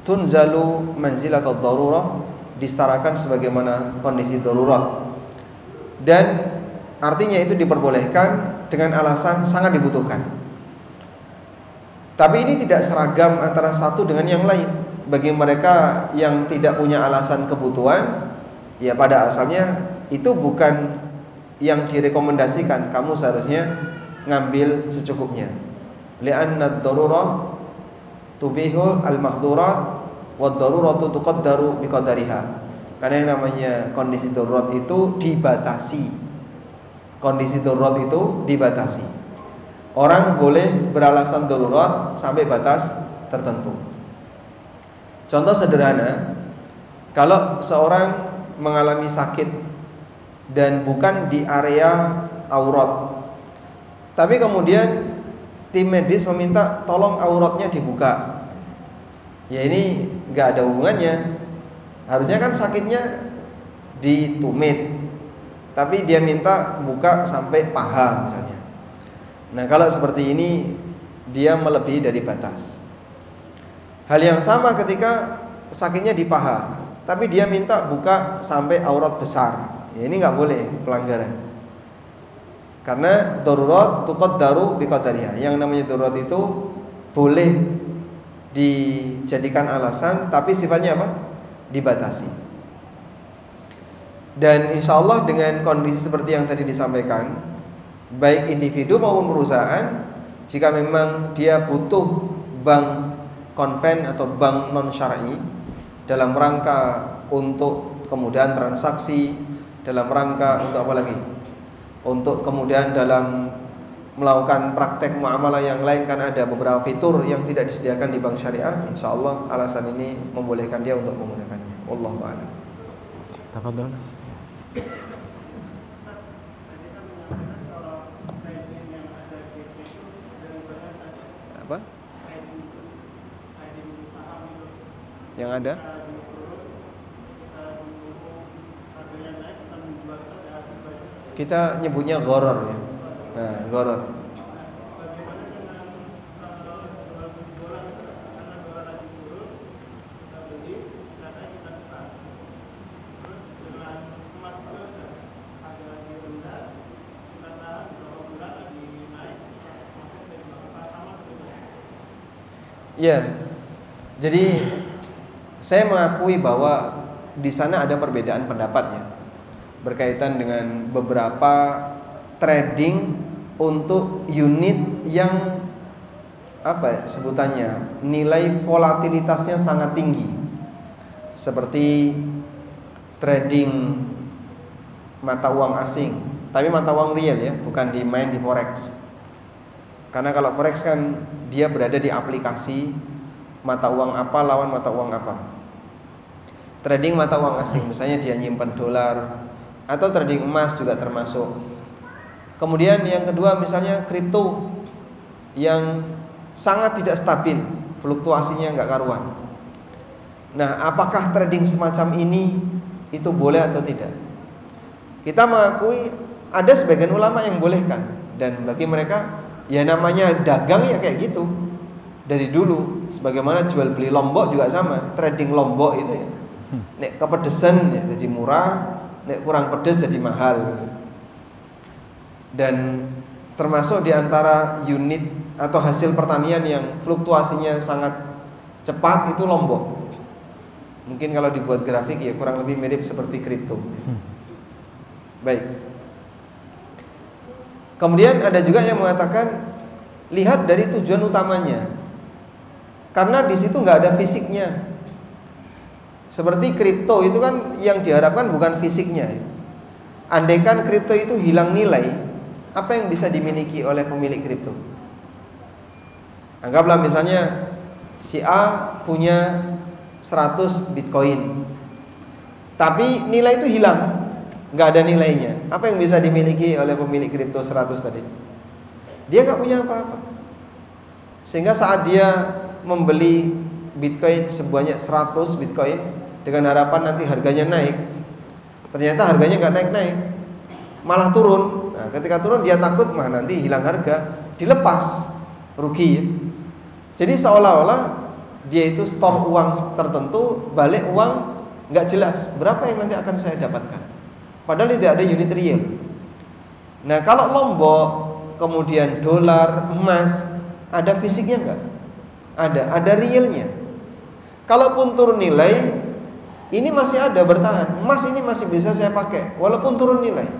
tunzalu manzilatud darurah, disetarakan sebagaimana kondisi darurat. Dan artinya itu diperbolehkan dengan alasan sangat dibutuhkan. Tapi ini tidak seragam antara satu dengan yang lain. Bagi mereka yang tidak punya alasan kebutuhan, ya pada asalnya itu bukan yang direkomendasikan. Kamu seharusnya ngambil secukupnya. Li'anna ad-darurah tubihu al-mahdzurat wad-daruratu tuqaddaru biqadariha. Karena yang namanya kondisi darurat itu dibatasi. Kondisi darurat itu dibatasi. Orang boleh beralasan darurat sampai batas tertentu. Contoh sederhana, kalau seorang mengalami sakit dan bukan di area aurat, tapi kemudian tim medis meminta tolong auratnya dibuka, ya ini nggak ada hubungannya. Harusnya kan sakitnya di tumit, tapi dia minta buka sampai paha misalnya. Nah kalau seperti ini dia melebihi dari batas. Hal yang sama ketika sakitnya di paha, tapi dia minta buka sampai aurat besar, ya ini nggak boleh, pelanggaran. Karena darurat tuqaddaru biqadariha. Yang namanya darurat itu boleh dijadikan alasan, tapi sifatnya apa? Dibatasi. Dan insya Allah dengan kondisi seperti yang tadi disampaikan, baik individu maupun perusahaan, jika memang dia butuh bank konven atau bank non syar'i dalam rangka untuk kemudahan transaksi, dalam rangka untuk apa lagi? Untuk kemudian dalam melakukan praktek muamalah yang lain, kan ada beberapa fitur yang tidak disediakan di bank syariah. Insya Allah alasan ini membolehkan dia untuk menggunakannya. Wallahu a'lam. Tafadhol Mas. Apa? Yang ada? Kita nyebutnya gharar ya. Nah, gharar. Ya, jadi saya mengakui bahwa di sana ada perbedaan pendapat ya, berkaitan dengan beberapa trading untuk unit yang apa ya, sebutannya nilai volatilitasnya sangat tinggi, seperti trading mata uang asing, tapi mata uang real ya, bukan main di forex. Karena kalau forex kan dia berada di aplikasi, mata uang apa lawan mata uang apa. Trading mata uang asing, misalnya dia nyimpan dolar, atau trading emas juga termasuk. Kemudian yang kedua misalnya kripto yang sangat tidak stabil, fluktuasinya nggak karuan. Nah, apakah trading semacam ini itu boleh atau tidak? Kita mengakui ada sebagian ulama yang bolehkan, dan bagi mereka ya namanya dagang ya kayak gitu. Dari dulu sebagaimana jual beli lombok juga sama, trading lombok itu ya. Nek kepedesan ya jadi murah, nek kurang pedes jadi mahal. Dan termasuk di antara unit atau hasil pertanian yang fluktuasinya sangat cepat itu lombok. Mungkin kalau dibuat grafik ya kurang lebih mirip seperti kripto. Baik. Kemudian ada juga yang mengatakan lihat dari tujuan utamanya. Karena di situ nggak ada fisiknya. Seperti kripto itu kan yang diharapkan bukan fisiknya. Andaikan kripto itu hilang nilai, apa yang bisa dimiliki oleh pemilik kripto? Anggaplah misalnya si A punya 100 Bitcoin, tapi nilai itu hilang, nggak ada nilainya. Apa yang bisa dimiliki oleh pemilik kripto 100 tadi? Dia nggak punya apa-apa. Sehingga saat dia membeli Bitcoin sebanyak 100 Bitcoin dengan harapan nanti harganya naik, ternyata harganya nggak naik-naik, malah turun. Nah, ketika turun dia takut nanti hilang harga, dilepas, rugi ya. Jadi seolah-olah dia itu store uang tertentu, balik uang nggak jelas berapa yang nanti akan saya dapatkan. Padahal tidak ada unit real. Nah, kalau lombok, kemudian dolar, emas, ada fisiknya nggak? Ada realnya. Kalaupun turun nilai, ini masih ada bertahan. Emas ini masih bisa saya pakai walaupun turun nilai.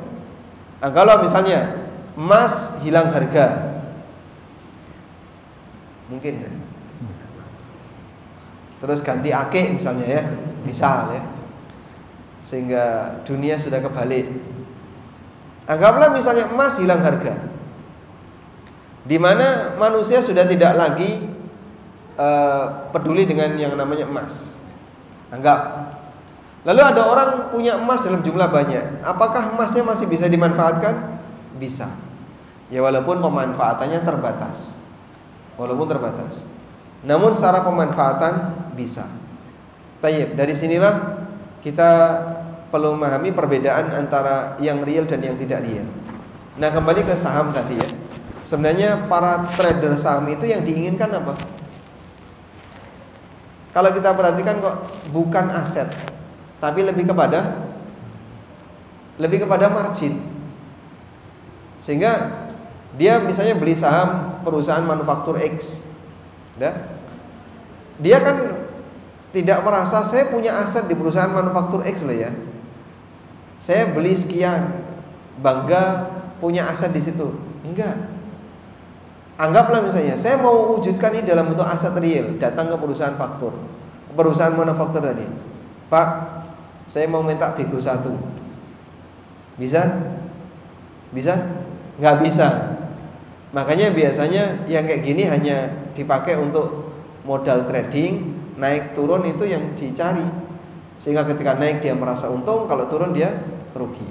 Nah, kalau misalnya emas hilang harga, mungkin ya. Terus ganti ake misalnya ya, misal ya, sehingga dunia sudah kebalik. Anggaplah misalnya emas hilang harga, di mana manusia sudah tidak lagi peduli dengan yang namanya emas. Anggap, lalu ada orang punya emas dalam jumlah banyak, apakah emasnya masih bisa dimanfaatkan? Bisa. Ya walaupun pemanfaatannya terbatas. Namun secara pemanfaatan bisa. Tayyib, dari sinilah kita perlu memahami perbedaan antara yang real dan yang tidak real. Nah, kembali ke saham tadi ya. Sebenarnya para trader saham itu yang diinginkan apa? Kalau kita perhatikan kok bukan aset, tapi lebih kepada margin. Sehingga dia misalnya beli saham perusahaan manufaktur X, dia kan tidak merasa saya punya aset di perusahaan manufaktur X loh ya. Saya beli sekian, bangga punya aset di situ. Enggak. Anggaplah misalnya saya mau wujudkan ini dalam bentuk aset real, datang ke perusahaan manufaktur tadi. Pak, saya mau minta Bego 1. Bisa? Nggak bisa. Makanya biasanya yang kayak gini hanya dipakai untuk modal trading, naik turun itu yang dicari. Sehingga ketika naik dia merasa untung, kalau turun dia rugi.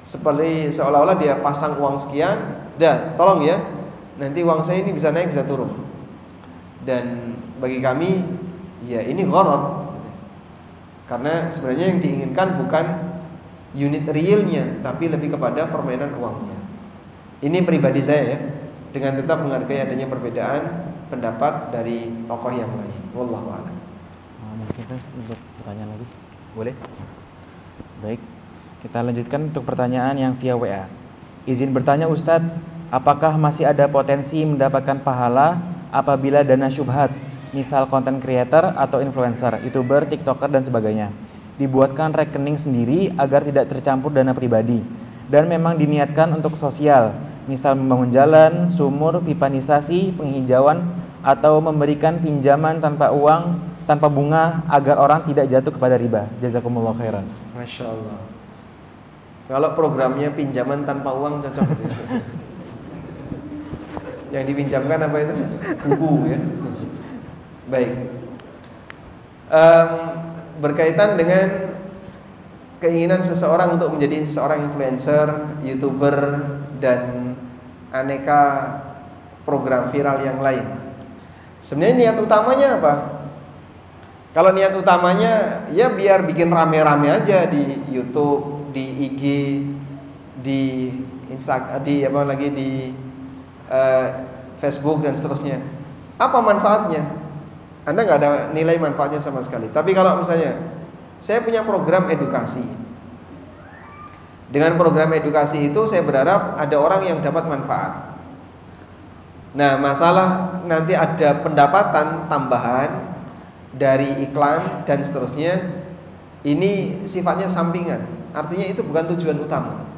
Seperti seolah-olah dia pasang uang sekian, tolong ya, nanti uang saya ini bisa naik bisa turun. Dan bagi kami ya ini gharar. Karena sebenarnya yang diinginkan bukan unit realnya, tapi lebih kepada permainan uangnya. Ini pribadi saya ya, dengan tetap menghargai adanya perbedaan pendapat dari tokoh yang lain. Wallahu a'lam. Mungkin untuk pertanyaan lagi, boleh? Baik, kita lanjutkan untuk pertanyaan yang via WA. Izin bertanya Ustadz, apakah masih ada potensi mendapatkan pahala apabila dana syubhat, misal konten creator atau influencer, YouTuber, TikToker dan sebagainya, dibuatkan rekening sendiri agar tidak tercampur dana pribadi dan memang diniatkan untuk sosial, misal membangun jalan, sumur, pipanisasi, penghijauan, atau memberikan pinjaman tanpa uang, tanpa bunga agar orang tidak jatuh kepada riba. Jazakumullah khairan. Masya Allah. Kalau programnya pinjaman tanpa uang cocok gitu ya. Yang dipinjamkan apa itu? Buku ya. Baik. Berkaitan dengan keinginan seseorang untuk menjadi seorang influencer, YouTuber, dan aneka program viral yang lain. Sebenarnya niat utamanya apa? Kalau niat utamanya ya biar bikin rame-rame aja di YouTube, di IG, di Instagram, di Facebook dan seterusnya. Apa manfaatnya? Anda nggak ada nilai manfaatnya sama sekali. Tapi kalau misalnya saya punya program edukasi, dengan program edukasi itu saya berharap ada orang yang dapat manfaat. Nah, masalah nanti ada pendapatan tambahan dari iklan dan seterusnya, ini sifatnya sampingan. Artinya itu bukan tujuan utama.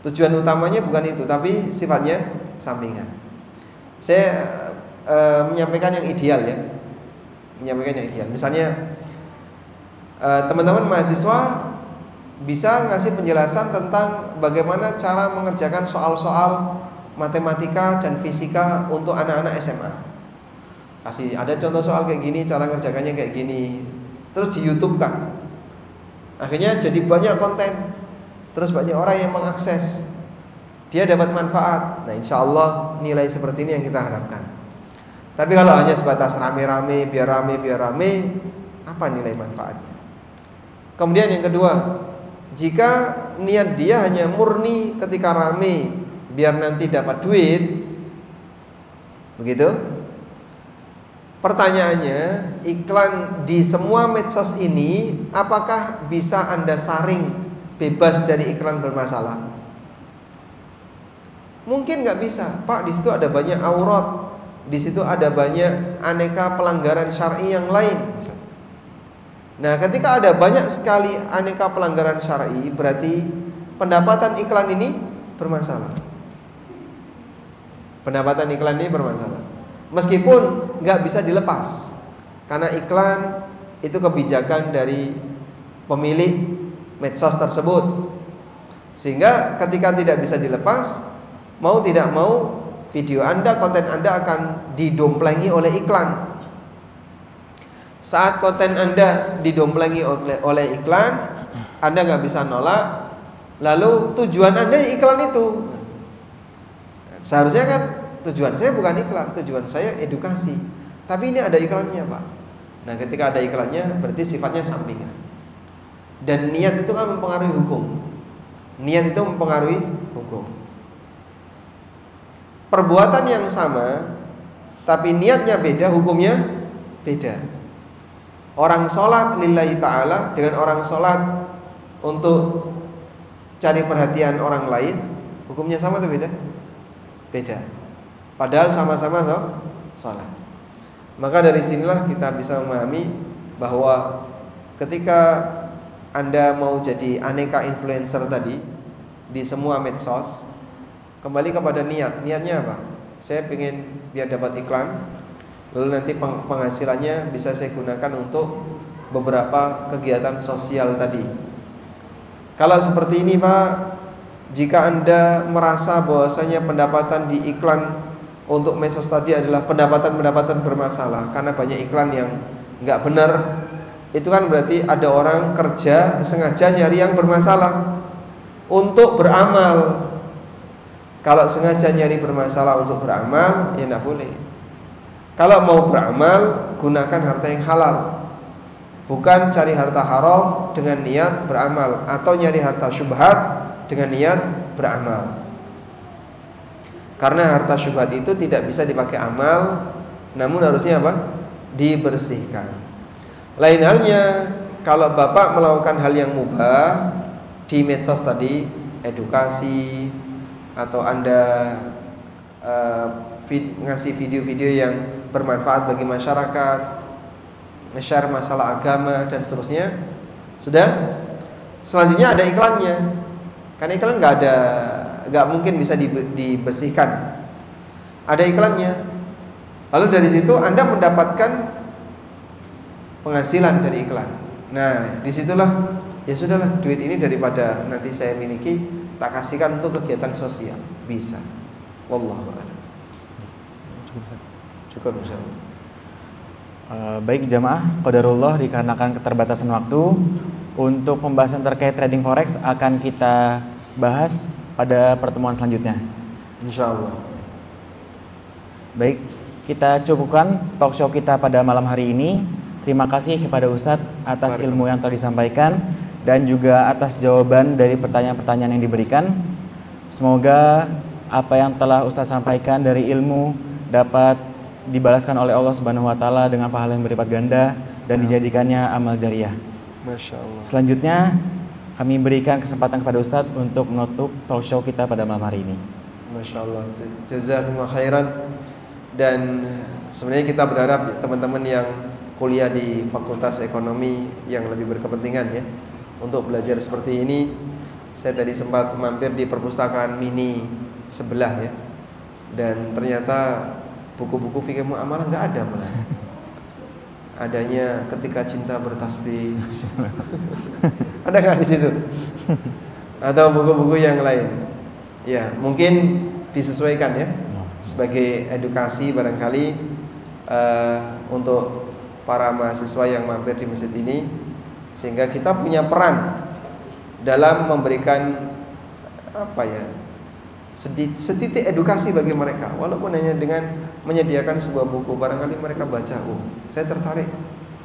Tujuan utamanya bukan itu, tapi sifatnya sampingan. Saya menyampaikan yang ideal ya. Menyampaikan yang ideal. Misalnya teman-teman mahasiswa bisa ngasih penjelasan tentang bagaimana cara mengerjakan soal-soal matematika dan fisika untuk anak-anak SMA. Kasih ada contoh soal kayak gini, cara ngerjakannya kayak gini. Terus di YouTube kan. Akhirnya jadi banyak konten. Terus banyak orang yang mengakses. Dia dapat manfaat. Nah, insya Allah nilai seperti ini yang kita harapkan. Tapi kalau hanya sebatas rame-rame, biar rame, apa nilai manfaatnya? Kemudian yang kedua, jika niat dia hanya murni ketika rame, biar nanti dapat duit, begitu? Pertanyaannya, iklan di semua medsos ini apakah bisa Anda saring bebas dari iklan bermasalah? Mungkin nggak bisa, Pak. Di situ ada banyak aurat, di situ ada banyak aneka pelanggaran syar'i yang lain. Nah, ketika ada banyak sekali aneka pelanggaran syar'i, berarti pendapatan iklan ini bermasalah. Pendapatan iklan ini bermasalah. Meskipun nggak bisa dilepas, karena iklan itu kebijakan dari pemilik medsos tersebut. Sehingga ketika tidak bisa dilepas, mau tidak mau video Anda, konten Anda akan didomplengi oleh iklan. Saat konten Anda didomplengi oleh iklan, Anda nggak bisa nolak. Lalu tujuan Anda iklan itu. Seharusnya kan tujuan saya bukan iklan, tujuan saya edukasi. Tapi ini ada iklannya, Pak. Nah, ketika ada iklannya berarti sifatnya sampingan. Dan niat itu kan mempengaruhi hukum. Niat itu mempengaruhi hukum. Perbuatan yang sama tapi niatnya beda, hukumnya beda. Orang sholat lillahi ta'ala dengan orang sholat untuk cari perhatian orang lain, hukumnya sama atau beda? Beda. Padahal sama-sama sholat. Maka dari sinilah kita bisa memahami bahwa ketika Anda mau jadi aneka influencer tadi di semua medsos, kembali kepada niat. Niatnya apa? Saya ingin biar dapat iklan, lalu nanti penghasilannya bisa saya gunakan untuk beberapa kegiatan sosial tadi. Kalau seperti ini, Pak, jika Anda merasa bahwasanya pendapatan di iklan untuk medsos tadi adalah pendapatan bermasalah karena banyak iklan yang nggak benar, itu kan berarti ada orang kerja sengaja nyari yang bermasalah untuk beramal. Kalau sengaja nyari bermasalah untuk beramal, ya tidak boleh. Kalau mau beramal, gunakan harta yang halal. Bukan cari harta haram dengan niat beramal, atau nyari harta syubhat dengan niat beramal. Karena harta syubhat itu tidak bisa dipakai amal, namun harusnya apa? Dibersihkan. Lain halnya kalau Bapak melakukan hal yang mubah di medsos tadi, edukasi, atau Anda ngasih video-video yang bermanfaat bagi masyarakat, nge-share masalah agama dan seterusnya, sudah. Selanjutnya ada iklannya. Karena iklan nggak mungkin bisa dibersihkan. Ada iklannya. Lalu dari situ Anda mendapatkan penghasilan dari iklan. Nah, disitulah ya sudahlah, duit ini daripada nanti saya miliki, tak kasihkan untuk kegiatan sosial. Bisa. Wallahu a'lam. Cukup, insyaallah. Baik jamaah, qadarullah dikarenakan keterbatasan waktu, untuk pembahasan terkait trading forex akan kita bahas pada pertemuan selanjutnya. Insyaallah. Baik, kita cukupkan talk show kita pada malam hari ini. Terima kasih kepada Ustadz atas ilmu yang telah disampaikan dan juga atas jawaban dari pertanyaan-pertanyaan yang diberikan. Semoga apa yang telah Ustadz sampaikan dari ilmu dapat dibalaskan oleh Allah Subhanahu wa taala dengan pahala yang berlipat ganda dan dijadikannya amal jariah. Masya Allah. Selanjutnya kami berikan kesempatan kepada Ustadz untuk menutup talk show kita pada malam hari ini. Masya Allah. Jazakumullah khairan. Dan sebenarnya kita berharap teman-teman yang kuliah di Fakultas Ekonomi yang lebih berkepentingan ya untuk belajar seperti ini. Saya tadi sempat mampir di perpustakaan mini sebelah ya, dan ternyata buku-buku fikih muamalah nggak ada malah. Adanya Ketika Cinta Bertasbih. Ada nggak di situ? Atau buku-buku yang lain? Ya, mungkin disesuaikan ya sebagai edukasi barangkali untuk para mahasiswa yang mampir di masjid ini, sehingga kita punya peran dalam memberikan apa ya, setitik edukasi bagi mereka, walaupun hanya dengan menyediakan sebuah buku. Barangkali mereka baca, oh saya tertarik,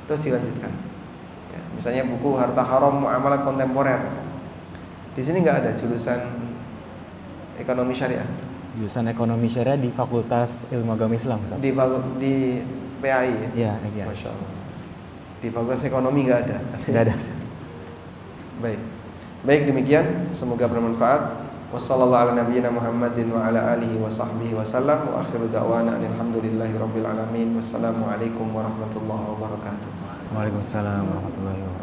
terus dilanjutkan ya, misalnya buku Harta Haram Muamalat Kontemporer. Di sini nggak ada jurusan ekonomi syariah. Jurusan ekonomi syariah di Fakultas Ilmu Agama Islam, Ustaz. Di PAI ya? Iya. Masya Allah. Di Fakultas Ekonomi nggak ada. Nggak ada. Baik demikian, semoga bermanfaat. Wassallallahu ala nabiyyina Muhammadin wa ala alihi wa sahbihi wa sallam. Wa akhiru da'wana alhamdulillahi rabbil alamin. Wassalamualaikum warahmatullahi wabarakatuh. Waalaikumsalam warahmatullahi wabarakatuh.